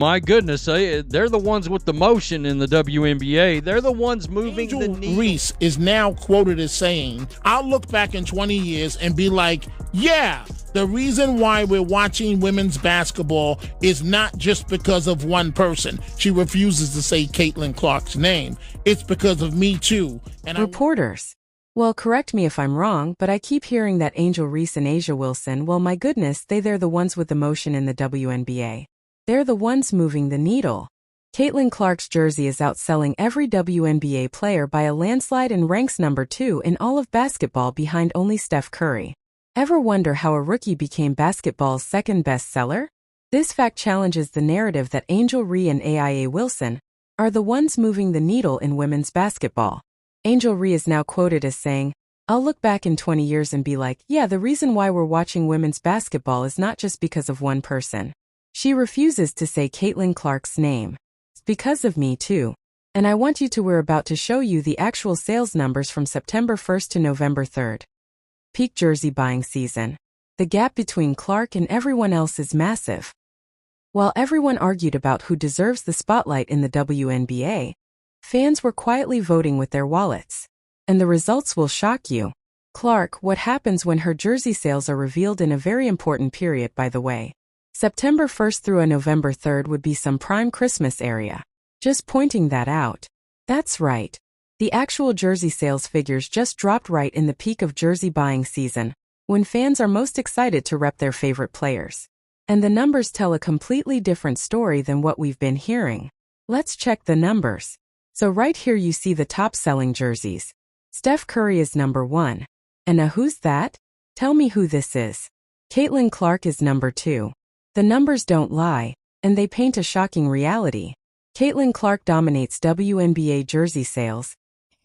My goodness, they're the ones with the motion in the WNBA. They're the ones moving Angel the needle. Reese is now quoted as saying, I'll look back in 20 years and be like, yeah, the reason why we're watching women's basketball is not just because of one person. She refuses to say Caitlin Clark's name. It's because of Me Too. And Reporters. Well, correct me if I'm wrong, but I keep hearing that Angel Reese and A'ja Wilson, well, my goodness, they're the ones with the motion in the WNBA. They're the ones moving the needle. Caitlin Clark's jersey is outselling every WNBA player by a landslide and ranks number 2 in all of basketball behind only Steph Curry. Ever wonder how a rookie became basketball's second best seller? This fact challenges the narrative that Angel Reese and A'ja Wilson are the ones moving the needle in women's basketball. Angel Reese is now quoted as saying, I'll look back in 20 years and be like, yeah, the reason why we're watching women's basketball is not just because of one person. She refuses to say Caitlin Clark's name. It's because of Me Too. And I want you to, we're about to show you the actual sales numbers from September 1st to November 3rd. Peak jersey buying season. The gap between Clark and everyone else is massive. While everyone argued about who deserves the spotlight in the WNBA, fans were quietly voting with their wallets. And the results will shock you. Clark, what happens when her jersey sales are revealed in a very important period, by the way. September 1st through November 3rd would be some prime Christmas area. Just pointing that out. That's right. The actual jersey sales figures just dropped right in the peak of jersey buying season, when fans are most excited to rep their favorite players. And the numbers tell a completely different story than what we've been hearing. Let's check the numbers. So right here you see the top-selling jerseys. Steph Curry is number 1. And now who's that? Tell me who this is. Caitlin Clark is number 2. The numbers don't lie, and they paint a shocking reality. Caitlin Clark dominates WNBA jersey sales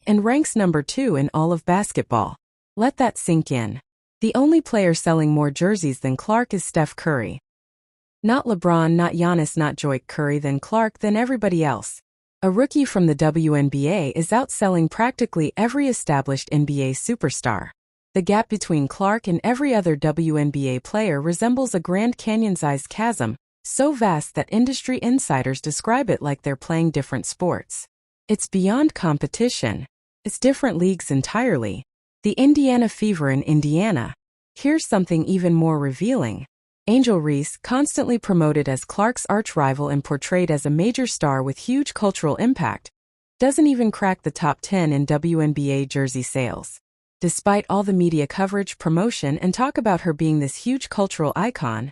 and ranks number 2 in all of basketball. Let that sink in. The only player selling more jerseys than Clark is Steph Curry. Not LeBron, not Giannis, not Joy Curry, than Clark, than everybody else. A rookie from the WNBA is outselling practically every established NBA superstar. The gap between Clark and every other WNBA player resembles a Grand Canyon-sized chasm, so vast that industry insiders describe it like they're playing different sports. It's beyond competition. It's different leagues entirely. The Indiana Fever in Indiana. Here's something even more revealing. Angel Reese, constantly promoted as Clark's arch-rival and portrayed as a major star with huge cultural impact, doesn't even crack the top 10 in WNBA jersey sales. Despite all the media coverage, promotion, and talk about her being this huge cultural icon,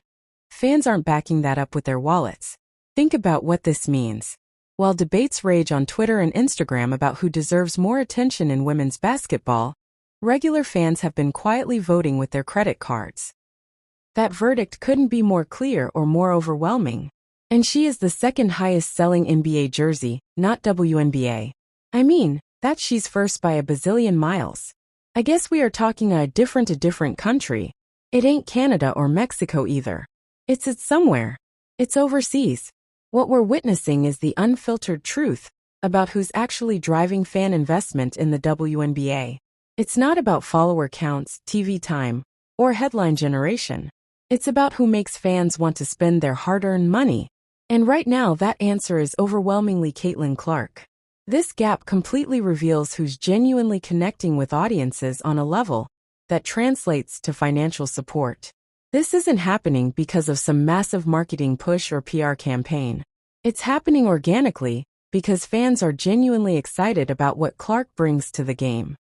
fans aren't backing that up with their wallets. Think about what this means. While debates rage on Twitter and Instagram about who deserves more attention in women's basketball, regular fans have been quietly voting with their credit cards. That verdict couldn't be more clear or more overwhelming. And she is the second highest selling NBA jersey, not WNBA. I mean, that she's first by a bazillion miles. I guess we are talking a different country. It ain't Canada or Mexico either. It's somewhere. It's overseas. What we're witnessing is the unfiltered truth about who's actually driving fan investment in the WNBA. It's not about follower counts, TV time, or headline generation. It's about who makes fans want to spend their hard-earned money. And right now that answer is overwhelmingly Caitlin Clark. This gap completely reveals who's genuinely connecting with audiences on a level that translates to financial support. This isn't happening because of some massive marketing push or PR campaign. It's happening organically because fans are genuinely excited about what Clark brings to the game.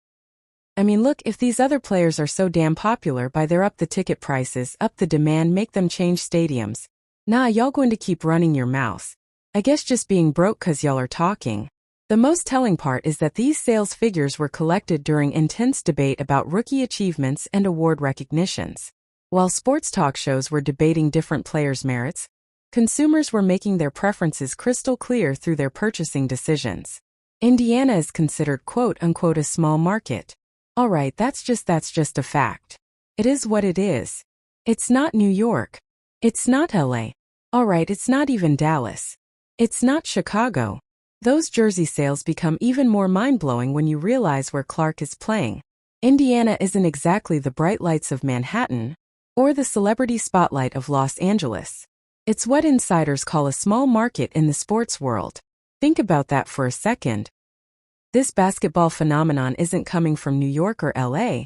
I mean, look, if these other players are so damn popular, by they're up the ticket prices, up the demand, make them change stadiums. Nah, y'all going to keep running your mouths. I guess just being broke 'cause y'all are talking. The most telling part is that these sales figures were collected during intense debate about rookie achievements and award recognitions. While sports talk shows were debating different players' merits, consumers were making their preferences crystal clear through their purchasing decisions. Indiana is considered quote-unquote a small market. Alright, that's just a fact. It is what it is. It's not New York. It's not LA. Alright, it's not even Dallas. It's not Chicago. Those jersey sales become even more mind-blowing when you realize where Clark is playing. Indiana isn't exactly the bright lights of Manhattan or the celebrity spotlight of Los Angeles. It's what insiders call a small market in the sports world. Think about that for a second. This basketball phenomenon isn't coming from New York or LA,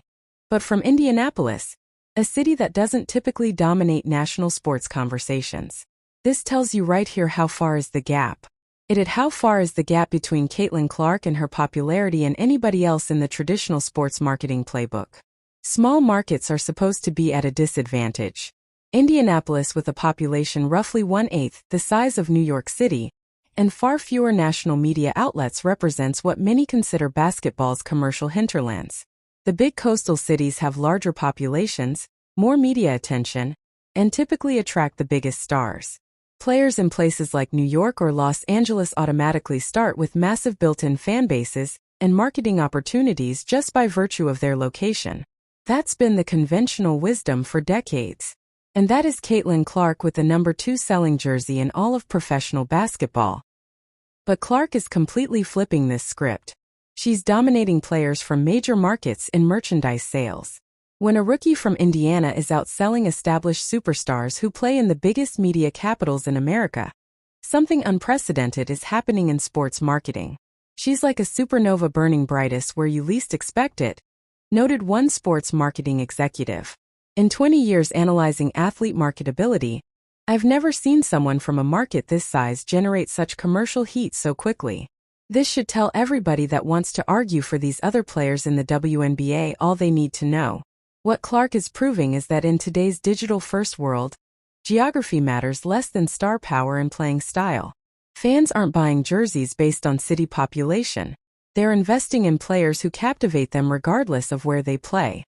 but from Indianapolis, a city that doesn't typically dominate national sports conversations. This tells you right here how far is the gap. How far is the gap between Caitlin Clark and her popularity and anybody else in the traditional sports marketing playbook. Small markets are supposed to be at a disadvantage. Indianapolis, with a population roughly 1/8 the size of New York City, and far fewer national media outlets, represents what many consider basketball's commercial hinterlands. The big coastal cities have larger populations, more media attention, and typically attract the biggest stars. Players in places like New York or Los Angeles automatically start with massive built-in fan bases and marketing opportunities just by virtue of their location. That's been the conventional wisdom for decades. And that is Caitlin Clark with the number 2 selling jersey in all of professional basketball. But Clark is completely flipping this script. She's dominating players from major markets in merchandise sales. When a rookie from Indiana is outselling established superstars who play in the biggest media capitals in America, something unprecedented is happening in sports marketing. She's like a supernova burning brightest where you least expect it, noted one sports marketing executive. In 20 years analyzing athlete marketability, I've never seen someone from a market this size generate such commercial heat so quickly. This should tell everybody that wants to argue for these other players in the WNBA all they need to know. What Clark is proving is that in today's digital-first world, geography matters less than star power and playing style. Fans aren't buying jerseys based on city population. They're investing in players who captivate them regardless of where they play.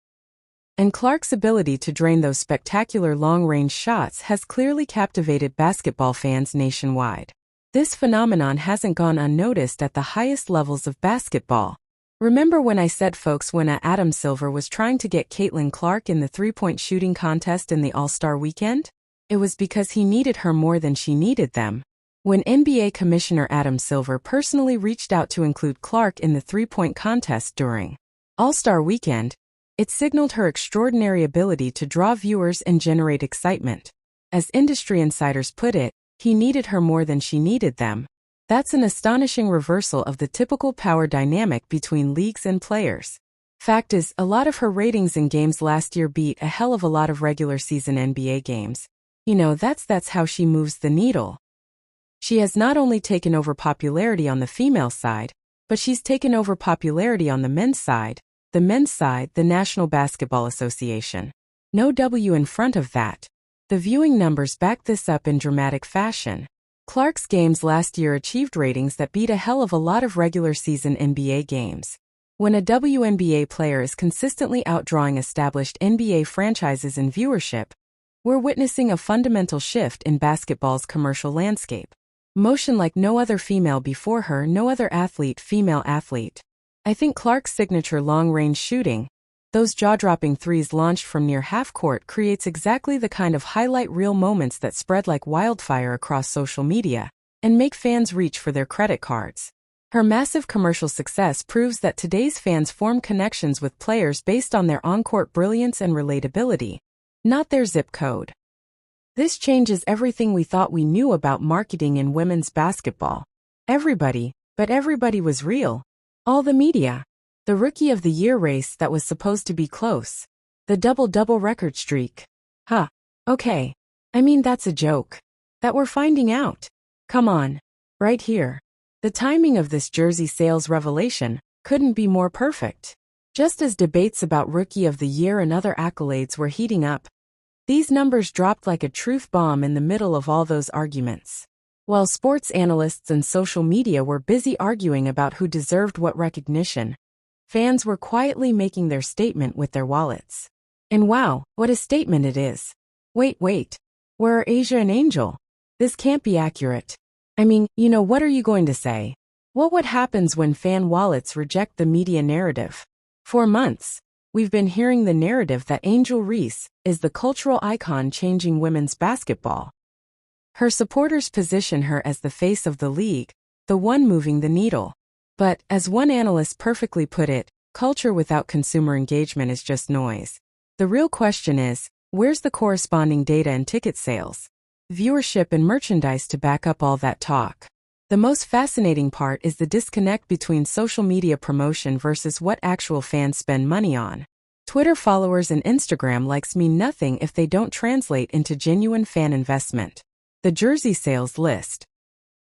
And Clark's ability to drain those spectacular long-range shots has clearly captivated basketball fans nationwide. This phenomenon hasn't gone unnoticed at the highest levels of basketball. Remember when I said folks when Adam Silver was trying to get Caitlin Clark in the three-point shooting contest in the All-Star weekend? It was because he needed her more than she needed them. When NBA Commissioner Adam Silver personally reached out to include Clark in the three-point contest during All-Star weekend, it signaled her extraordinary ability to draw viewers and generate excitement. As industry insiders put it, he needed her more than she needed them. That's an astonishing reversal of the typical power dynamic between leagues and players. Fact is, a lot of her ratings in games last year beat a hell of a lot of regular season NBA games. That's how she moves the needle. She has not only taken over popularity on the female side, but she's taken over popularity on the men's side. The men's side, the National Basketball Association. No W in front of that. The viewing numbers back this up in dramatic fashion. Clark's games last year achieved ratings that beat a hell of a lot of regular season NBA games. When a WNBA player is consistently outdrawing established NBA franchises in viewership, we're witnessing a fundamental shift in basketball's commercial landscape. Motion like no other female before her, no other female athlete. I think Clark's signature long-range shooting, those jaw-dropping threes launched from near half-court, creates exactly the kind of highlight reel moments that spread like wildfire across social media and make fans reach for their credit cards. Her massive commercial success proves that today's fans form connections with players based on their on-court brilliance and relatability, not their zip code. This changes everything we thought we knew about marketing in women's basketball. Everybody was real. All the media. The Rookie of the Year race that was supposed to be close. The double-double record streak. Okay. That's a joke. That we're finding out. Come on. Right here. The timing of this jersey sales revelation couldn't be more perfect. Just as debates about Rookie of the Year and other accolades were heating up, these numbers dropped like a truth bomb in the middle of all those arguments. While sports analysts and social media were busy arguing about who deserved what recognition, fans were quietly making their statement with their wallets. And wow, what a statement it is. Wait. Where are Asia and Angel? This can't be accurate. What are you going to say? What happens when fan wallets reject the media narrative? For months, we've been hearing the narrative that Angel Reese is the cultural icon changing women's basketball. Her supporters position her as the face of the league, the one moving the needle. But, as one analyst perfectly put it, culture without consumer engagement is just noise. The real question is, where's the corresponding data and ticket sales? viewership, and merchandise to back up all that talk. The most fascinating part is the disconnect between social media promotion versus what actual fans spend money on. Twitter followers and Instagram likes mean nothing if they don't translate into genuine fan investment. The jersey sales list.